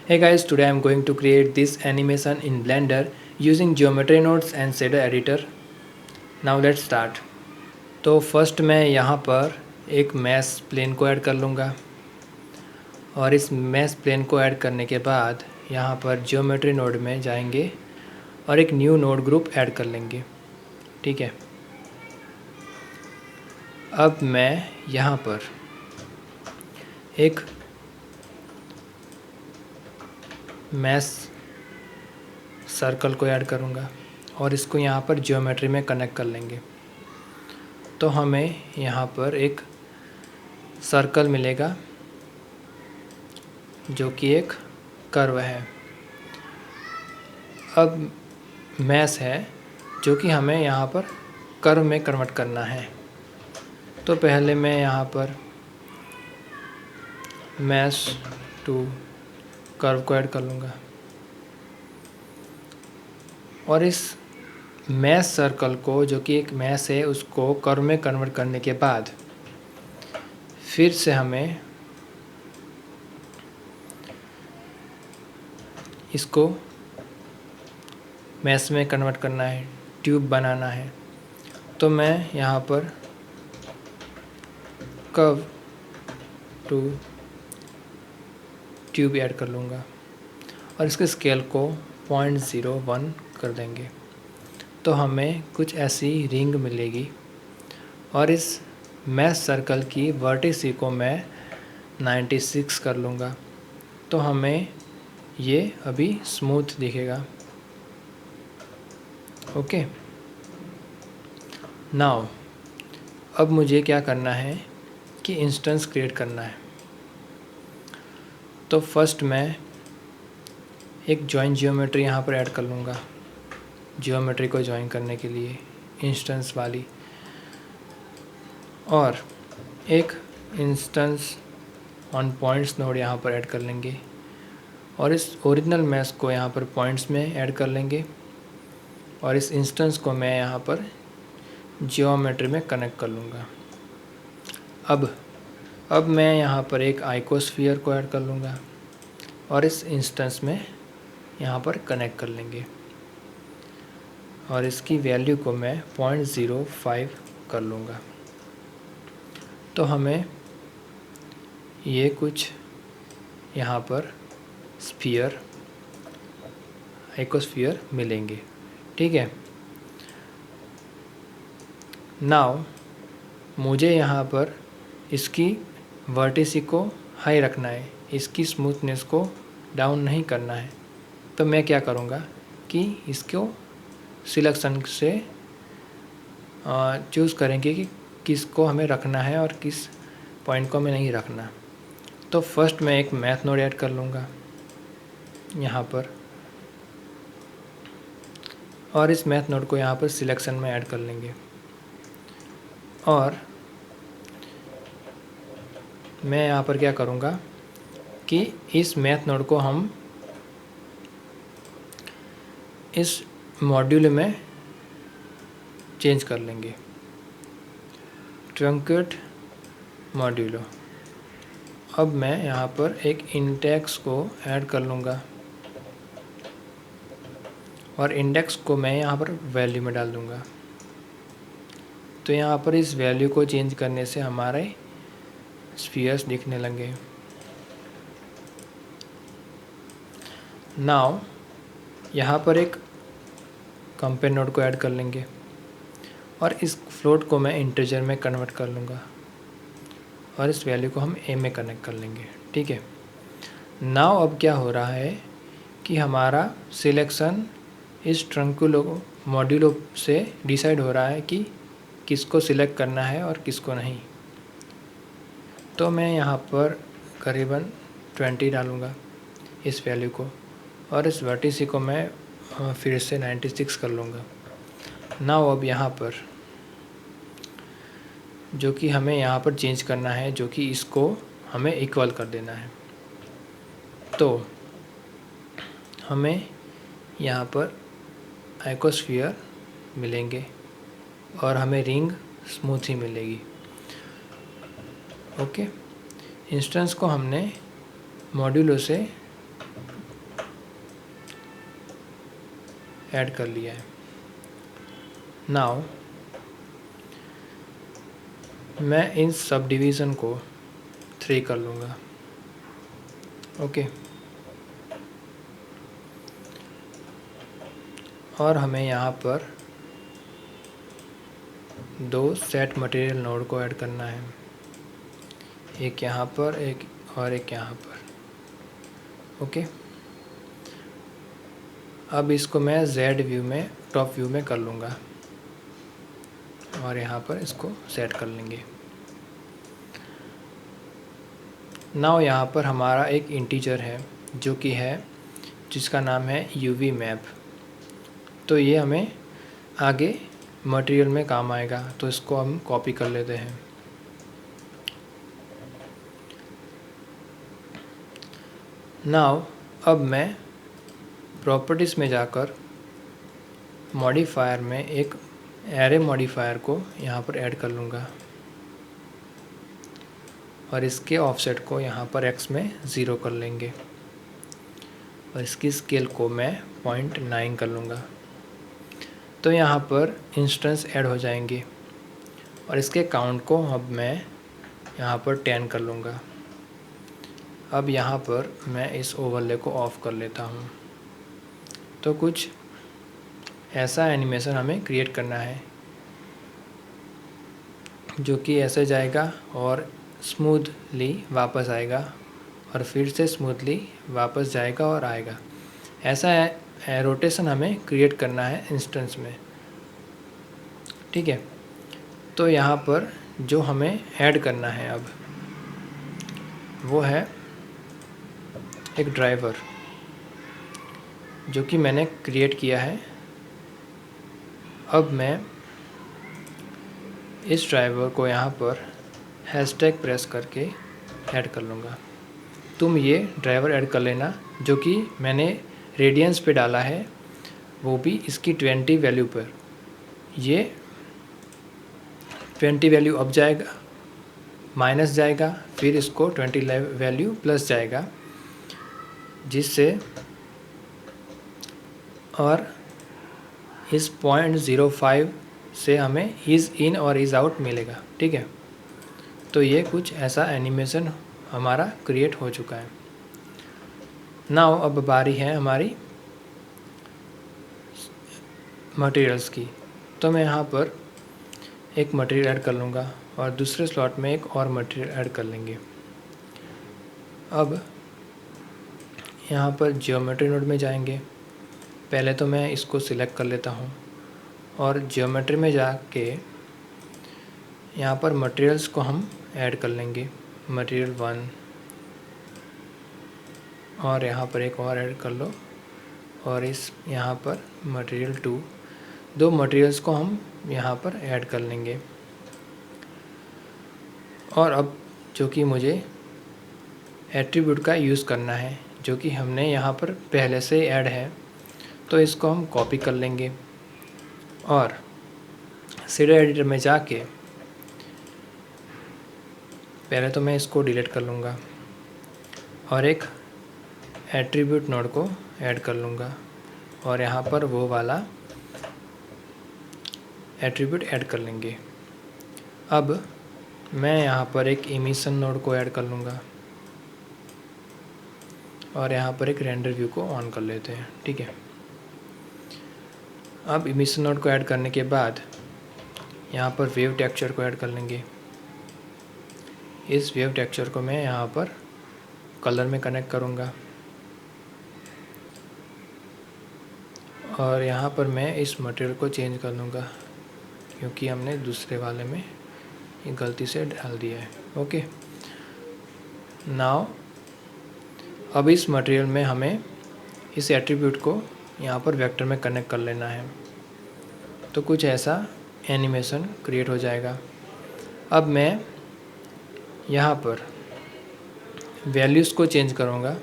Hey guys, today I am going to create this animation in Blender using geometry nodes and shader editor. Now let's start. तो first मैं यहाँ पर एक mash plane को add कर लूँगा और इस मैश प्लेन को ऐड करने के बाद यहाँ पर जियोमेट्री नोड में जाएंगे और एक न्यू नोड ग्रुप ऐड कर लेंगे। ठीक है, अब मैं यहाँ पर एक मैश सर्कल को ऐड करूँगा और इसको यहाँ पर जियोमेट्री में कनेक्ट कर लेंगे। तो हमें यहाँ पर एक सर्कल मिलेगा जो कि एक कर्व है। अब मैश है जो कि हमें यहाँ पर कर्व में कन्वर्ट करना है। तो पहले मैं यहाँ पर मैश टू कर्व को ऐड कर लूँगा और इस मैश सर्कल को, जो कि एक मैश है, उसको कर्व में कन्वर्ट करने के बाद फिर से हमें इसको मैश में कन्वर्ट करना है, ट्यूब बनाना है। तो मैं यहाँ पर कर्व टू ट्यूब ऐड कर लूँगा और इसके स्केल को 0.01 कर देंगे। तो हमें कुछ ऐसी रिंग मिलेगी और इस मैश सर्कल की वर्टिसी को मैं 96 कर लूँगा। तो हमें ये अभी स्मूथ दिखेगा। ओके, नाउ अब मुझे क्या करना है कि इंस्टेंस क्रिएट करना है। तो फर्स्ट मैं एक जॉइन जियोमेट्री यहाँ पर ऐड कर लूँगा, जियोमेट्री को जॉइन करने के लिए इंस्टेंस वाली, और एक इंस्टेंस ऑन पॉइंट्स नोड यहाँ पर ऐड कर लेंगे और इस ओरिजिनल मैश को यहाँ पर पॉइंट्स में ऐड कर लेंगे और इस इंस्टेंस को मैं यहाँ पर जियोमेट्री में कनेक्ट कर लूँगा। अब मैं यहाँ पर एक आइकोस्फीयर को ऐड कर लूँगा और इस इंस्टेंस में यहाँ पर कनेक्ट कर लेंगे और इसकी वैल्यू को मैं 0.05 कर लूँगा। तो हमें ये कुछ यहाँ पर स्फीयर, आइकोस्फीयर मिलेंगे। ठीक है, नाउ मुझे यहाँ पर इसकी वर्टिसी को हाई रखना है, इसकी स्मूथनेस को डाउन नहीं करना है। तो मैं क्या करूँगा कि इसको सिलेक्शन से चूज़ करेंगे कि किसको हमें रखना है और किस पॉइंट को हमें नहीं रखना। तो फर्स्ट मैं एक मैथ नोड ऐड कर लूँगा यहाँ पर और इस मैथ नोड को यहाँ पर सिलेक्शन में ऐड कर लेंगे और मैं यहाँ पर क्या करूँगा कि इस मैथ नोड को हम इस मॉड्यूल में चेंज कर लेंगे, ट्रंकेट मॉड्यूलो। अब मैं यहाँ पर एक इंडेक्स को ऐड कर लूँगा और इंडेक्स को मैं यहाँ पर वैल्यू में डाल दूँगा। तो यहाँ पर इस वैल्यू को चेंज करने से हमारे स्फीयर्स दिखने लगे। नाउ यहाँ पर एक कंपेयर नोड को ऐड कर लेंगे और इस फ्लोट को मैं इंटीजर में कन्वर्ट कर लूँगा और इस वैल्यू को हम ए में कनेक्ट कर लेंगे। ठीक है, नाउ अब क्या हो रहा है कि हमारा सिलेक्शन इस ट्रंकुलो मॉड्यूलो से डिसाइड हो रहा है कि किसको सिलेक्ट करना है और किसको नहीं। तो मैं यहाँ पर करीबन 20 डालूँगा इस वैल्यू को और इस वर्टिसी को मैं फिर से 96 कर लूँगा। नाउ अब यहाँ पर जो कि हमें यहाँ पर चेंज करना है, जो कि इसको हमें इक्वल कर देना है। तो हमें यहाँ पर आइकोस्फीयर मिलेंगे और हमें रिंग स्मूथ ही मिलेगी। ओके, इंस्टेंस को हमने मॉड्यूलो से ऐड कर लिया है। नाउ मैं इन सब डिवीज़न को 3 कर लूँगा। ओके, और हमें यहाँ पर 2 सेट मटेरियल नोड को ऐड करना है, एक यहाँ पर एक और एक यहाँ पर। ओके, अब इसको मैं Z व्यू में, टॉप व्यू में कर लूँगा और यहाँ पर इसको सेट कर लेंगे। नाउ यहाँ पर हमारा एक इंटीजर है जो कि है, जिसका नाम है UV मैप। तो ये हमें आगे मटेरियल में काम आएगा, तो इसको हम कॉपी कर लेते हैं। नाउ अब मैं प्रॉपर्टीज़ में जाकर मॉडिफायर में एक एरे मॉडिफायर को यहाँ पर ऐड कर लूँगा और इसके ऑफसेट को यहाँ पर x में 0 कर लेंगे और इसकी स्केल को मैं 0.9 कर लूँगा। तो यहाँ पर इंस्टेंस ऐड हो जाएंगे और इसके काउंट को अब मैं यहाँ पर 10 कर लूँगा। अब यहाँ पर मैं इस ओवरले को ऑफ कर लेता हूँ। तो कुछ ऐसा एनिमेशन हमें क्रिएट करना है जो कि ऐसे जाएगा और स्मूथली वापस आएगा और फिर से स्मूथली वापस जाएगा और आएगा। ऐसा रोटेशन हमें क्रिएट करना है इंस्टेंस में। ठीक है, तो यहाँ पर जो हमें ऐड करना है अब वो है एक ड्राइवर जो कि मैंने क्रिएट किया है। अब मैं इस ड्राइवर को यहाँ पर हैशटैग प्रेस करके ऐड कर लूँगा। तुम ये ड्राइवर ऐड कर लेना जो कि मैंने रेडियंस पे डाला है, वो भी इसकी 20 वैल्यू पर। ये 20 वैल्यू अप जाएगा, माइनस जाएगा, फिर इसको 20 वैल्यू प्लस जाएगा, जिससे और इस 0.05 से हमें इज़ इन और इज़ आउट मिलेगा। ठीक है, तो ये कुछ ऐसा एनिमेशन हमारा क्रिएट हो चुका है। नाउ अब बारी है हमारी मटेरियल्स की। तो मैं यहाँ पर एक मटेरियल ऐड कर लूँगा और दूसरे स्लॉट में एक और मटेरियल ऐड कर लेंगे। अब यहाँ पर जियोमेट्री नोड में जाएंगे। पहले तो मैं इसको सिलेक्ट कर लेता हूँ और जियोमेट्री में जाके यहाँ पर मटेरियल्स को हम ऐड कर लेंगे। मटेरियल 1 और यहाँ पर एक और ऐड कर लो और इस यहाँ पर मटेरियल 2, 2 मटेरियल्स को हम यहाँ पर ऐड कर लेंगे। और अब जो कि मुझे एट्रीब्यूट का यूज़ करना है जो कि हमने यहाँ पर पहले से ऐड है, तो इसको हम कॉपी कर लेंगे और शेडर एडिटर में जाके पहले तो मैं इसको डिलीट कर लूँगा और एक एट्रीब्यूट नोड को ऐड कर लूँगा और यहाँ पर वो वाला एट्रीब्यूट ऐड कर लेंगे। अब मैं यहाँ पर एक इमिशन नोड को ऐड कर लूँगा और यहाँ पर एक रेंडर व्यू को ऑन कर लेते हैं। ठीक है, अब इमिशन नोड को ऐड करने के बाद यहाँ पर वेव टेक्सचर को ऐड कर लेंगे। इस वेव टेक्सचर को मैं यहाँ पर कलर में कनेक्ट करूँगा और यहाँ पर मैं इस मटेरियल को चेंज कर दूँगा क्योंकि हमने दूसरे वाले में ये गलती से डाल दिया है। ओके, नाउ अब इस मटेरियल में हमें इस एट्रीब्यूट को यहाँ पर वेक्टर में कनेक्ट कर लेना है, तो कुछ ऐसा एनिमेशन क्रिएट हो जाएगा। अब मैं यहाँ पर वैल्यूज़ को चेंज करूँगा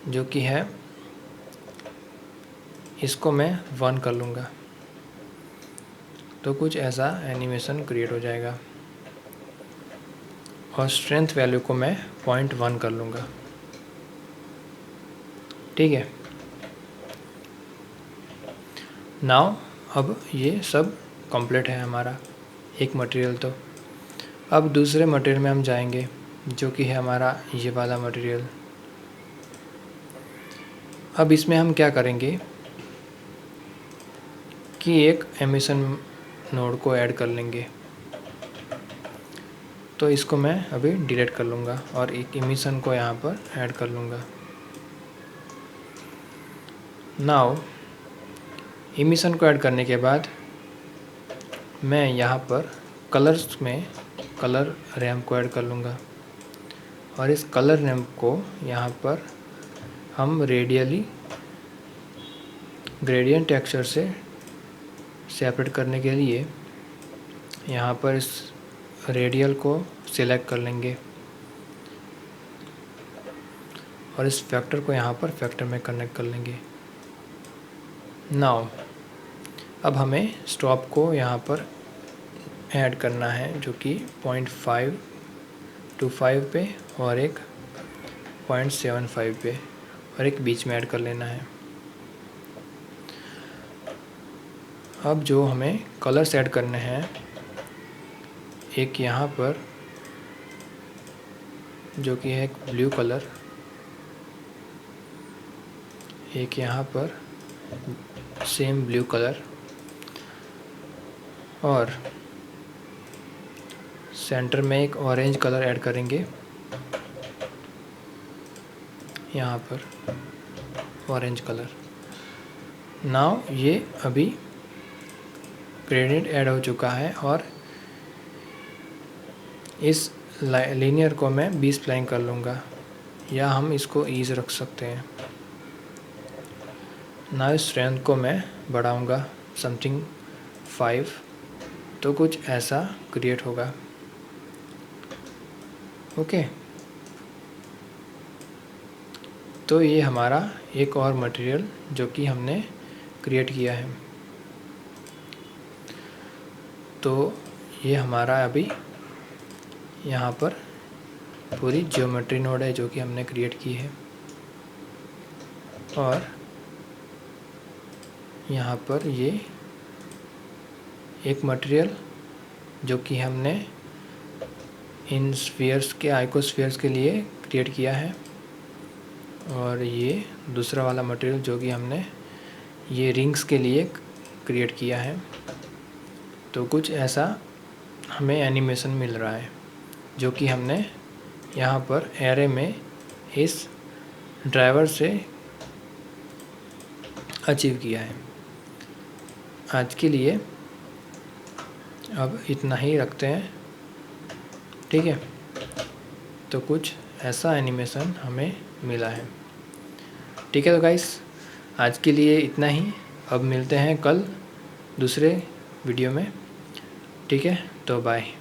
जो कि है, इसको मैं 1 कर लूँगा, तो कुछ ऐसा एनिमेशन क्रिएट हो जाएगा। और स्ट्रेंथ वैल्यू को मैं 0.1 कर लूँगा। ठीक है, नाउ अब ये सब कंप्लीट है हमारा एक मटेरियल। तो अब दूसरे मटेरियल में हम जाएंगे जो कि है हमारा ये वाला मटेरियल। अब इसमें हम क्या करेंगे कि एक एमिशन नोड को ऐड कर लेंगे। तो इसको मैं अभी डिलीट कर लूँगा और एक एमिशन को यहाँ पर ऐड कर लूँगा। नाउ एमिशन को ऐड करने के बाद मैं यहाँ पर कलर्स में कलर रैम को ऐड कर लूँगा और इस कलर रैम को यहाँ पर हम रेडियली ग्रेडियंट टेक्सचर से सेपरेट करने के लिए यहाँ पर इस रेडियल को सिलेक्ट कर लेंगे और इस फैक्टर को यहाँ पर फैक्टर में कनेक्ट कर लेंगे। नाउ अब हमें स्टॉप को यहाँ पर ऐड करना है जो कि 0.525 पे और एक 0.75 पे और एक बीच में ऐड कर लेना है। अब जो हमें कलर्स ऐड करने हैं, एक यहाँ पर जो कि है एक ब्लू कलर, एक यहाँ पर सेम ब्लू कलर और सेंटर में एक ऑरेंज कलर ऐड करेंगे। यहाँ पर ऑरेंज कलर। नाउ ये अभी ग्रेडियंट ऐड हो चुका है और इस लीनियर को मैं 20 स्प्लाइन कर लूँगा या हम इसको ईज रख सकते हैं। नाउ स्ट्रेंथ को मैं बढ़ाऊँगा समथिंग 5, तो कुछ ऐसा क्रिएट होगा। ओके, तो ये हमारा एक और मटेरियल जो कि हमने क्रिएट किया है। तो ये हमारा अभी यहाँ पर पूरी ज्योमेट्री नोड है जो कि हमने क्रिएट की है और यहाँ पर ये एक मटेरियल जो कि हमने इन स्फीयर्स के आइकोस्फीयर्स के लिए क्रिएट किया है और ये दूसरा वाला मटेरियल जो कि हमने ये रिंग्स के लिए क्रिएट किया है। तो कुछ ऐसा हमें एनिमेशन मिल रहा है जो कि हमने यहाँ पर एरे में इस ड्राइवर से अचीव किया है। आज के लिए अब इतना ही रखते हैं, ठीक है। तो कुछ ऐसा एनिमेशन हमें मिला है, ठीक है। तो गाइस आज के लिए इतना ही। अब मिलते हैं कल दूसरे वीडियो में, ठीक है। तो बाय।